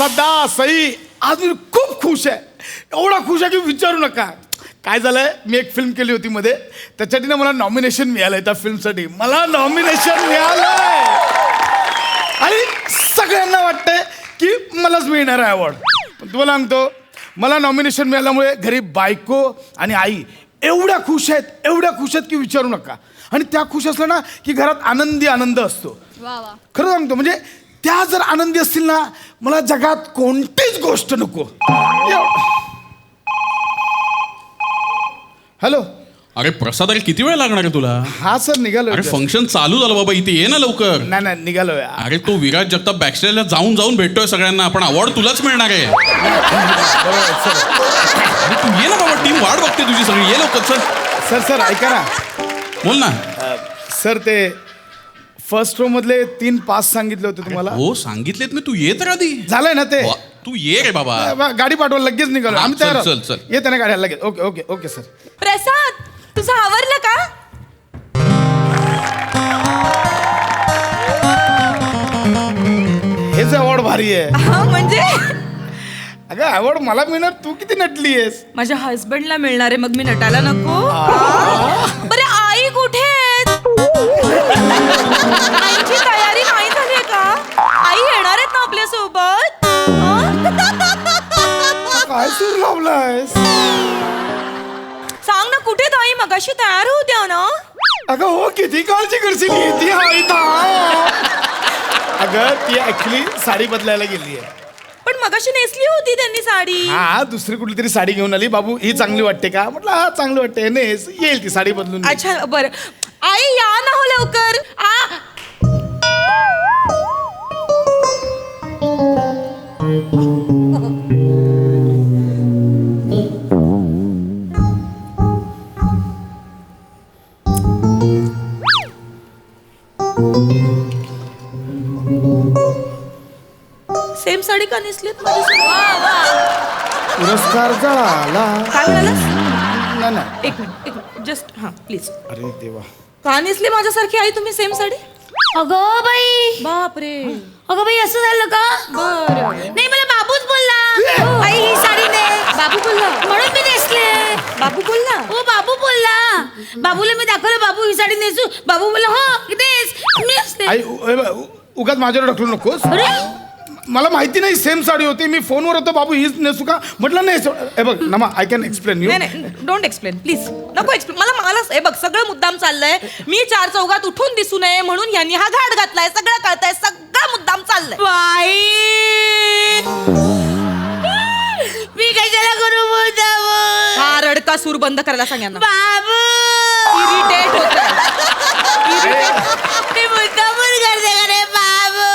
सदा सई आज मी खूप खुश आहे. एवढा खुश आहे की विचारू नका. काय झालंय, मी एक फिल्म केली होती मध्ये, त्याच्यासाठी ना मला नॉमिनेशन मिळालंय. त्या फिल्मसाठी मला नॉमिनेशन मिळालंय आणि सगळ्यांना वाटतंय की मलाच मिळणार आहे अवॉर्ड. पण तुम्हाला सांगतो, मला नॉमिनेशन मिळाल्यामुळे घरी बायको आणि आई एवढ्या खुश आहेत की विचारू नका. आणि त्या खुश असल्या ना की घरात आनंद असतो. खरं सांगतो, म्हणजे त्या जर आनंदी असतील ना, मला जगात कोणतीच गोष्ट नको. हॅलो. अरे प्रसाद, अरे किती वेळ लागणार आहे तुला? हा सर, निघालो. अरे फंक्शन चालू झालं बाबा, इथे ये ना लवकर. नाही निघालोय. अरे तो विराज जगताप बॅकस्टेजला जाऊन भेटतोय सगळ्यांना. आपण अवॉर्ड तुलाच मिळणार आहे. अरे तू ये ना बाबा, टीम वाट बघते तुझी सगळी. ये लवकर. सर ऐका ना. बोल ना. सर ते फर्स्ट रो मधले 3 पास सांगितले होते तुम्हाला. हो सांगितलेत मी, तू ये तर आधी. झालंय ना ते. तू ये रे बाबा. गाडी पाठवा, लगेच निघालो आम्ही. तयार. चल. येते ना गाड्या लगेच. Okay sir. प्रसाद, तुझं आवरलं का? हेच अवॉर्ड भारी आहे. हा म्हणजे अगं अवॉर्ड मला मिळणार, तू किती नटली आहेस. माझ्या हस्बंडला मिळणार आहे, मग मी नटायला नको? बरे आई कुठे आहेत? आईची तयारी नाही झाली का? आई येणार आहेत ना आपल्या सोबत? काय सूर लावलायस? सांग ना, कुठे ताई? मगाशी तयार होत्या ना. अगं हो, किती काळजी करशील. ती अगं ती ऍक्च्युली साडी बदलायला गेली आहे. पण मगाशी नेसली होती त्यांनी साडी. हा, दुसरी कुठली तरी साडी घेऊन आली. बाबू ही चांगली वाटते का? म्हटलं हा चांगली वाटते, नेस. येईल ती साडी बदलून. अच्छा बरं. आई या ना हो लवकर. सेम साडी का नेसलीत माझ्यासोबत? पुरस्कार जळाला. काय म्हणालास? नाही. एक मिनिट जस्ट. हा प्लीज. अरे देवा. का नेसली माझ्यासारखी आई तुम्ही सेम साडी? अगं बाई, बापरे. अगं बाई, असं झालं का? बरं. नाही, मला बाबूच बोलला, आई ही साडी ने. बाबू बोलला म्हणून मी नेसले. बाबू बोलला हो, बाबू बोलला. बाबूला मी दाखवलं, बाबू ही साडी नेसू. बाबू बोलला हो नेस. नेसले. आई उगाच माझ्यावर ढकलू नकोस. अरे मला माहिती नाही सेम साडी होती. मी फोनवर होतो, बाबू हीच नेसू का म्हटलं. नाही हे बघ नमा, आय कॅन एक्सप्लेन यू. नाही डोंट एक्सप्लेन प्लीज. नको एक्सप्लेन. मला हे बघ, सगळं मुद्दाम चाललंय. मी 4 चौघात उठून दिसू नये म्हणून यांनी हा घाट घातलाय. सगळं कळतंय, सगळं मुद्दाम चाललंय. बाई, मी कशाला करू मुद्दाम? हा रडका सूर बंद करायला सांग यांना. बाबू इरिटेट होतंय. मी मुद्दामून करते का रे बाबू?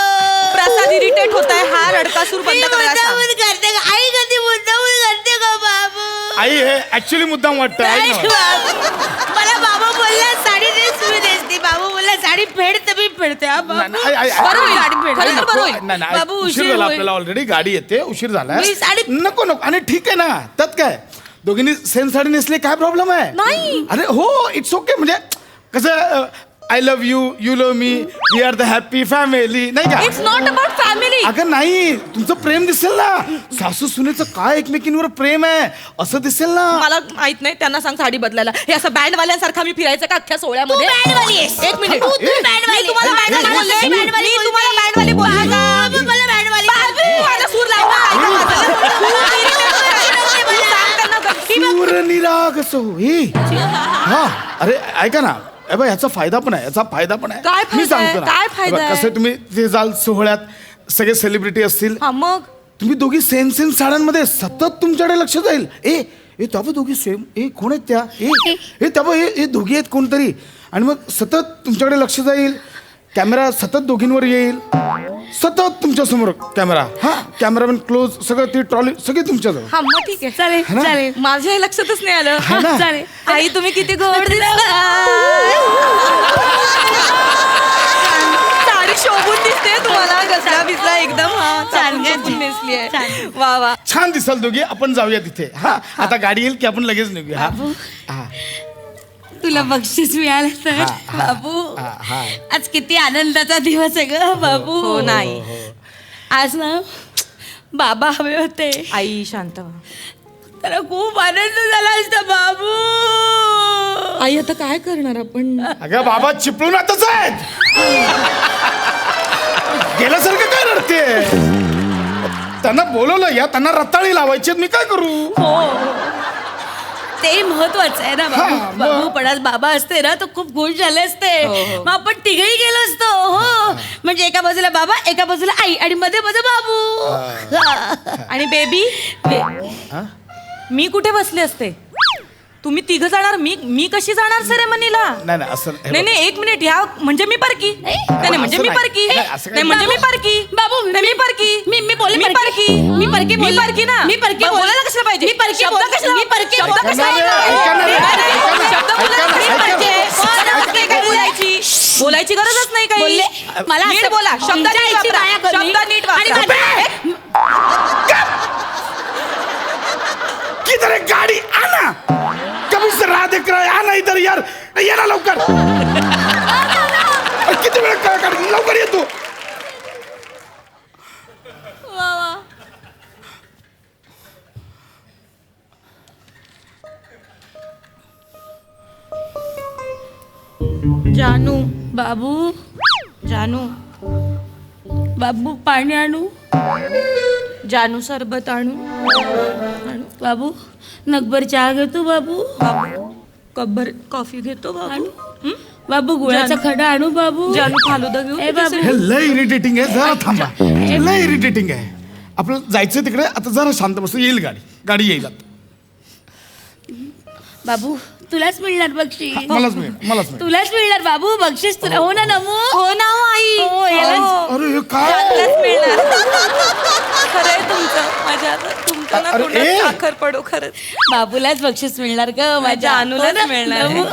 प्रसाद इरिटेट होतंय. हा रडका सूर बंद करायला सांग. मुद्दामून करते का? आई कधी मुद्दामून करते का बाबू? आई हे ऍक्च्युली मुद्दाम वाटतं. नाही बाबू. मला बाबा बोलला साडी नेस, मी नेसते. बाबू बोलला साडी फेड, तर मी फेडते. हा बाबू. बरं होईल. साडी फेड. खरं तर बरं होईल. बाबू, उशीर उशीर झाला होईल. आपल्याला. ऑलरेडी गाडी येते, उशीर झालाय. मी साडी- नको आणि ठीक आहे ना, त्यात काय. दोघींनी सेम साडी नेसली, काय प्रॉब्लेम आहे? नाही. अरे हो, इट्स ओके. म्हणजे कसं, I love you, you love me, we are the happy family, नाही का? It's not about family. अगं नाही, तुमचं प्रेम दिसेल ना. सासू सुनेचं काय एकमेकींवर प्रेम आहे असं दिसेल ना. मला माहित नाही. त्यांना सांग साडी बदलायला. हे असं बँडवाल्यांसारखा मी फिरायचं का अख्ख्या सोहळ्यामध्ये? तू बँडवाली आहेस. एक मिनिट. तू बँडवाली. मी तुम्हाला बँडवाली बोलले. मी तुम्हाला बँडवाली बोलले का? बाबू, मला बँडवाली. बाबू, माझा सूर लावला. सूर निराग सोही. हा, अरे ऐका ना, याचा फायदा पण आहे. काय फायदा मी सांगतो आहे? काय फायदा आहे? कसं तुम्ही ते जाल सोहळ्यात, सगळे सेलिब्रिटी असतील. हा मग तुम्ही दोघी सेम साड्यांमध्ये सतत तुमच्याकडे लक्ष जाईल. ए त्याबा दोघी सेम. कोण आहेत त्या? त्याबा हे दोघी आहेत कोणतरी. आणि मग सतत तुमच्याकडे लक्ष जाईल. कॅमेरा सतत दोघींवर येईल. सतत तुमच्या समोर कॅमेरा. हा, कॅमेरामॅन क्लोज, सगळं ती ट्रॉली सगळी तुमच्याजवळ. हा मग ठीक आहे. चालेल ना? चालेल. माझ्या हे लक्षातच नाही आलं. है ना? चालेल. आई तुम्ही किती गोड दिसता. साडी शोभून दिसते तुम्हाला. गजरा बिजरा एकदम छान, छान नेसली आहे. छान. वा वा. छान दिसाल दोघी. आपण जाऊया तिथे. हा, आता गाडी येईल की आपण लगेच निघूया. हा. तुला बक्षीस मिळालं तर बाबू. आज किती आनंदाचा दिवस आहे ग बाबू. हो नाही. आज ना बाबा हवे होते. आई शांत व्हा. त्याला खूप आनंद झाला असता बाबू. आई आता काय करणार आपण? अगं बाबा चिपळून आताच आहेत. गेल्यासारखं काय रडते? त्यांना बोलवलं या, त्यांना रताळी लावायची, मी काय करू? हो ते महत्वाचं आहे ना हा, बाबू. मग. बाबू पण आज बाबा असते ना तर खूप खुश झाले असते. हो. मग आपण तिघही गेलो असतो. हो म्हणजे एका बाजूला बाबा, एका बाजूला आई आणि मध्ये मध्ये बाबू. आणि बेबी मी कुठे बसले असते? तुम्ही तिघ जाणार, मी कशी जाणार सेरेमनीला? नाही नाही असं हे नाही बघ. नाही, एक मिनिट. ह्या म्हणजे मी परकी. नाही म्हणजे असं मी नाही. परकी. नाही, असं काही नाही म्हणजे मी बाबू, परकी. बाबू, नाही, मी परकी. मी बोलले मी परकी. मी परकी मी बोलले. परकी ना. मी परकी बोलले. बोलायला कशाला पाहिजे? मी परकी शब्द बोलले. कशाला? मी परकी शब्द बोलले. कशाला? ऐका ना रे, ऐका ना रे, नाही, नाही, ऐका ना, शब्द ऐका बोलायला ना, नाही ऐका ना. पाहिजे. काय बोलायची? बोलायची गरजच नाही काही. बोलले. मला नीट असं- बोला. शब्द तुमच्या नीट आईची वापरा. माया करली. शब्द नीट आणि वापरा. किधर है गाड़ी? आना कभी से राह देख रहा है, आना इधर यार, ये ना लवकर. अरे किती वेळ काय गाडी, लवकर ये तू. जानू, बाबू जानू, बाबू पाणी आणू. जानू सरबत आणू. बाबू नगभर चहा घेतो बाबू. कब्बर कॉफी घेतो बाबू. आणू. बाबू गुळाचा खडा आणू बाबू. जानू फालुदा घेऊ. ए बाबू हे लय इरिटेटिंग आहे, जरा थांबा. लय इरिटेटिंग आहे. आपलं जायचं तिकडे, आता जरा शांत बसतो. येईल गाडी येईल आता. बाबू तुलाच मिळणार बक्षीस. मलाच मिळेल. तुलाच मिळणार बाबू बक्षीस तुला. हो ना नमू. हो ना हो आई. हो, यालाच- अरे हे काय? जानूलाच मिळणार. खरंय तुमचं. माझ्या तुमच्या ना अरे, तोंडात ए. साखर पडो खरंच. बाबूलाच बक्षीस मिळणार ग माझ्या जानूलाच हो ना, मिळणार नमू.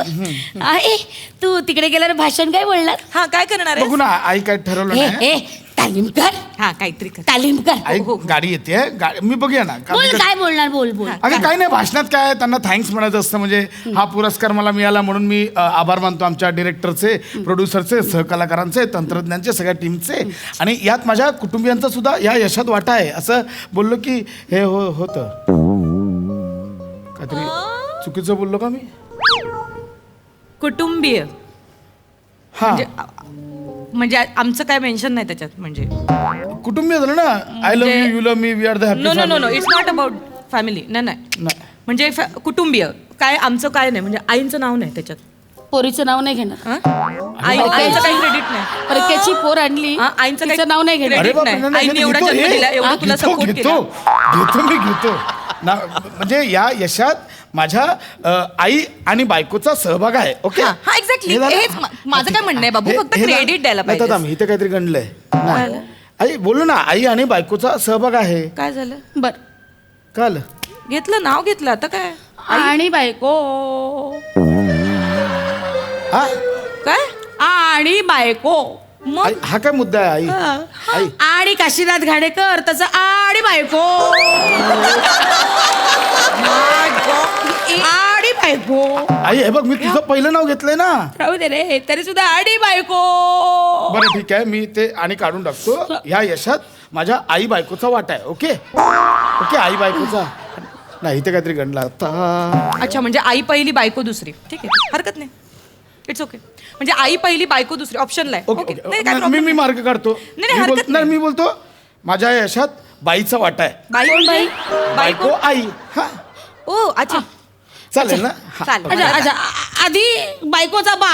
आहे तू तिकडे गेल्यावर भाषण काय बोलणार? हा काय करणार आहे? बघू ना, आई काय ठरवलं हे नाही. हे तालीम कर. हा काहीतरी कर. तालीम कर. आई गाडी येते, मी बघूया ना. बोल काय बोलणार बोल बोल. अगं काही नाही, भाषणात काय त्यांना थँक्स म्हणायचं असतं. म्हणजे हा पुरस्कार मला मिळाला म्हणून मी आभार मानतो आमच्या डिरेक्टरचे, प्रोड्युसरचे, सहकलाकारांचे, तंत्रज्ञांचे, सगळ्या टीमचे. आणि यात माझ्या कुटुंबियांचा सुद्धा या यशात वाटा आहे असं बोललो की हे होतं. काहीतरी चुकीचं बोललो का मी? कुटुंबीय हा म्हणजे आमचं काय मेन्शन नाही त्याच्यात. म्हणजे कुटुंबीय झालं ना. I love you, you love me, we are the no no no no, happy. It's not about family. नाही म्हणजे कुटुंबीय काय आमचं काय नाही. म्हणजे आईंचं नाव नाही त्याच्यात. पोरीचं नाव नाही घेणार. हं? आईचं काही क्रेडिट नाही. परक्याची पोर आणली हा, आईंचं तिचं काही नाव नाही घेणार. अरे credit बापरे, नाही. नाही, नाही, आईने घेतो, एवढा जन्म हे. दिला, एवढं तुला घेतो, support घेतो. केला. मी घेतो ना. म्हणजे या यशात माझ्या आई आणि बायकोचा सहभाग आहे. ओके हा एक्झॅक्टली. हे झालं? हेच माझं काय म्हणणं आहे बाबू. फक्त क्रेडिट द्यायला नाही तर पाहिजे. इथे काहीतरी गणलंय. नाही. आई बोललो ना, आई आणि बायकोचा सहभाग आहे. काय झालं? बर काल घेतलं नाव घेतलं आता काय? आणि बायको हा काय? आणि बायको मग आई, हा काय मुद्दा आहे आई? आई आणि काशीनाथ घाडेकर तसं आणि बायको आणि बायको. आई हे बघ, मी तुझं पहिलं नाव घेतलंय ना. राहू दे रे तरी सुद्धा आणि बायको. बरं ठीक आहे, मी ते आणि काढून टाकतो. ह्या यशात माझ्या आई बायकोचा वाटा आहे. ओके ओके, आई बायकोचा नाही. इथे काहीतरी गणला आता. अच्छा म्हणजे आई पहिली बायको दुसरी. ठीक आहे हरकत नाही. It's okay. म्हणजे आई पहिली बायको दुसरी ऑप्शनला आहे. Okay okay okay. नाही काय मी problem मी मार्क काढतो. नाही, मी हरकत बोल- नाही, मी बोलतो माझ्या यशात बाईचा वाटा आहे. बाई बाई बायको आई. हा ओ अच्छा चालेल ना. हा. चालेल. अच्छा अच्छा आधी बायकोचा बा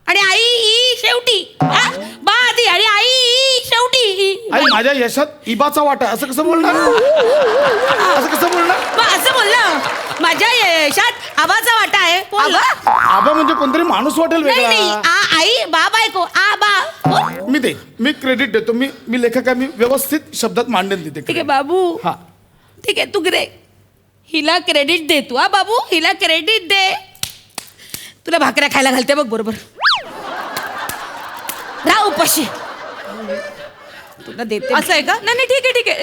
आणि आई ही शेवटी. हा? बा आधी आणि आई ही शेवटी. आई माझ्या यशात इबाचा वाटा आहे. असं कसं बोलणार? असं कसं बोलणार? बा असं बोललं माझ्या यशात आबाचा वाटा आहे. बोल. आबा म्हणजे कोणतरी माणूस वाटेल नाही नाही वेगळा. आई बा बायको आ बा. बोल. मी दे, मी क्रेडिट देतो. मी लेखक आहे, मी व्यवस्थित शब्दात मांडेन तिथे. ठीक आहे बाबू. हा ठीक आहे तू ग्रे हिला क्रेडिट दे तू. हा बाबू हिला क्रेडिट दे. तुला भाकऱ्या खायला घालते बघ बरोबर. राह उपाशी. तुला देते. असं आहे का? नाही नाही ठीक आहे ठीक आहे.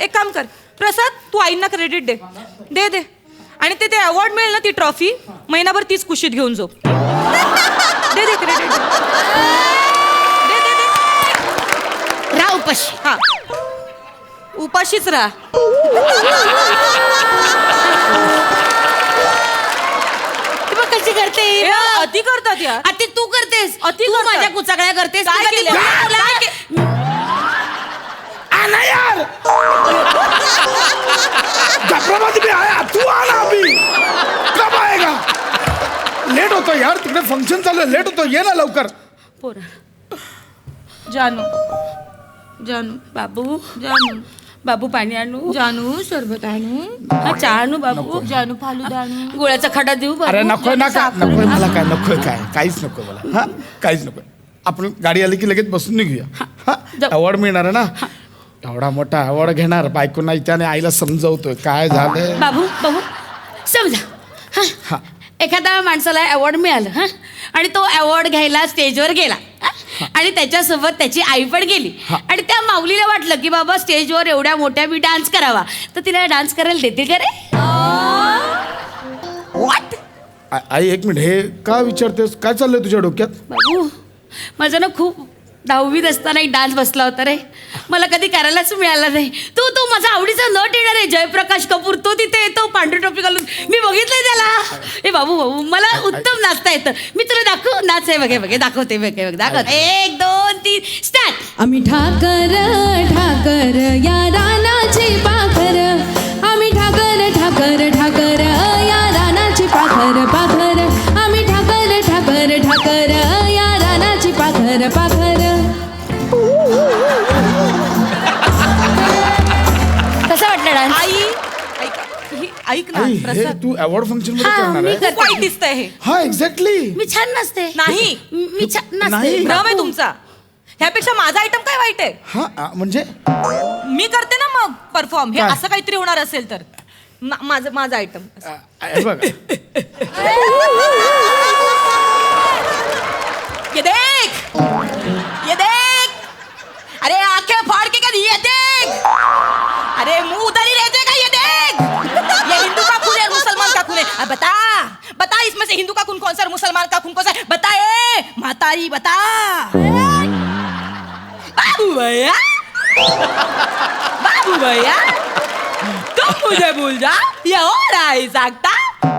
एक काम कर प्रसाद, तू आईंना क्रेडिट दे. दे दे. आणि ते अवॉर्ड मिळेल ना, ती ट्रॉफी महिनाभर तीच कुशीत घेऊन जाऊ. दे दे क्रेडिट. दे दे दे. राह उपाशी. हा उपाशीच राहा. ती बघ कशी करते ही हे बघ. अति करतात यार. अति तू करतेस. अति तू करतात. माझ्या कुचाकळ्या करतेस. काय तू कधी केलं? बोलला काय तुला? आना यार जफराबाद में आया तू आना अभी कब आएगा लेट होतो यार तिकडे फंक्शन चालू आहे लेट होतो ये ना लवकर पोरा जानू जानू बाबू जानू बाबू पाणी आणू. जानू सरबत आणू. हा चहा आणू बाबू. जानू फालुदा आणू. गोळ्याचा खडा देऊ बाबू. अरे नकोय ना काय नकोय मला काय नकोय काय काहीच नको मला हा काहीच नकोय आपण गाडी आली की लगेच बसून निघूया हा जाऊ. अवॉर्ड मिळणार आहे ना एवढा मोठा अवॉर्ड घेणार बायकोना त्याने आईला समजवतोय काय झालंय बाबू बाबू समजा हा. हा एखाद्या माणसाला अवॉर्ड मिळालं हा आणि तो अवॉर्ड घ्यायला स्टेजवर गेला हा? आणि त्याच्यासोबत त्याची आई पण गेली हा. आणि त्या माऊलीला वाटलं की बाबा स्टेजवर एवढ्या मोठ्या मी डान्स करावा तर तिला डान्स करायला देतील का रे? What? आई एक मिनिट हे का विचारतेस काय चाललंय तुझ्या डोक्यात बाबू माझं ना खूप 10वीत असताना एक डान्स बसला होता रे मला कधी करायलाच मिळाला नाही. तो माझा आवडीचा नट येणार आहे जयप्रकाश कपूर तो तिथे येतो पांढरी टोपी घालून मी बघितलंय त्याला. ए बाबू बाबू मला उत्तम नाचता येतं मी तुला दाखव नाच आहे बघे दाखवते बघे दाखव 1 2 3 स्टार्ट. आम्ही ठाकर ठाकर या रानाची पाखर आम्ही ठाकर ठाकर ठाकर या रानाची पाखर पाखर आम्ही ठाकर ठाकर ठाकर या रानाची पाखर पाखर. कसा वाटला डान्स? आई ऐक ना आई हे प्रसाद तू अवॉर्ड फंक्शन मध्ये हा, करणार मी आहे खूप वाईट दिसतंय हे. हा एक्झॅक्टली मी छान नसते नाही. मी छान नसते नाही. भ्रम आहे तुमचा. ह्यापेक्षा माझा आयटम काय वाईट आहे. हा म्हणजे मी करते ना मग परफॉर्म हे काय? असं काहीतरी होणार असेल तर माझा आयटम. हे बघ ये देख ये देख अरे आंखें फाड़ के कर ये देख अरे मुंह उधर ही रहते का ये देख ये हिंदू का खून है मुसलमान का खून है अब बता इसमें से हिंदू का खून कौन सा है मुसलमान का खून कौन सा है बता ए मातारी बता बाबू भैया तुम मुझे भूल जाओ ये हो नहीं सकता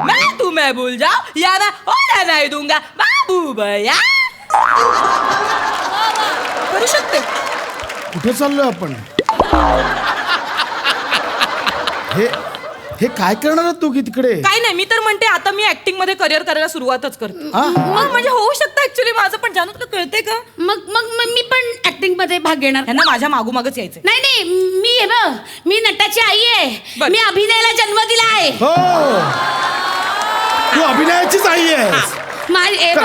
मैं तुम्हें भूल जाओ या मैं होने नहीं दूंगा बाबू भैया. करू शकते. कुठे चाललोय आपण हे हे काय करणार आहात दोघी तिकडे काय नाही मी तर म्हणते आता मी ऍक्टिंग मध्ये करिअर करायला सुरुवातच करते. हा? मग म्हणजे होऊ शकतं ऍक्च्युली माझं पण जानू तुला कळते का मग मी पण ऍक्टिंग मध्ये भाग घेणार. यांना माझ्या मागोमागच यायचंय. नाही मी आहे बघ मी नटाची आई आहे बर. मी अभिनयाला जन्म दिला आहे. हो तू अभिनयाचीच आई आहेस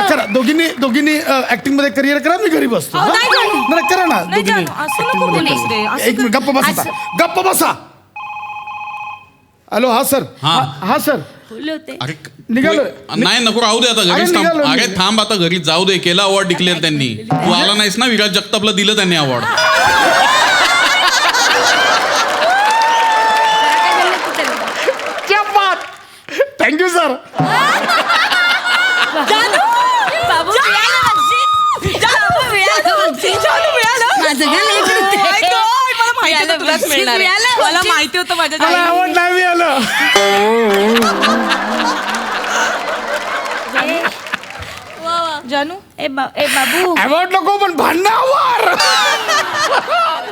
करा दोघींनी ऍक्टिंग मध्ये करिअर करा मी घरी बसतो अहो, हा? नाही जानू. नाही, करा ना नाही दोघींनी जानू, असं acting नको मध्ये बोलूस करा. रे, असं एक मिनिट गप्प बसा असं- गप्प बसा हॅलो हा सर हा. हा सर बोलले होते. अरे निघालोय. नाही नको राहू दे आता अरे, घरीच थांब निघालो मी. अरे थांब आता घरी जाऊ दे केला अवॉर्ड डिक्लेअर त्यांनी तू आला नाहीस ना विराज जगतापला दिलं त्यांनी अवॉर्ड. क्या बात थँक्यू सर जानू बाबू जानू मिळालं. माझं काय लय करते? Oh my God, मला माहिती होतं तुलाच बक्षीस मिळणार आहे. मिळालं, मला बक्षीस. माहिती होतं माझ्या मला जानू. आवड नाही मिळालं जानू ए बाबू अवॉर्ड नको पण भांडणावर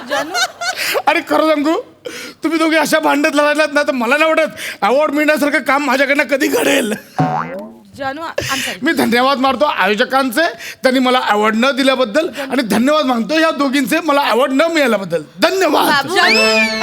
जानू अरे खरं सांगू तुम्ही दोघे अशा भांडत लढायलात ना तर मला नाही वाटत अवॉर्ड मिळण्यासारखं काम माझ्याकडनं कधी घडेल जानू I'm sorry. मी धन्यवाद मानतो आयोजकांचे त्यांनी मला अवॉर्ड न दिल्याबद्दल आणि धन्यवाद मानतो या दोघींचे मला अवॉर्ड न मिळाल्याबद्दल धन्यवाद बाबू जानू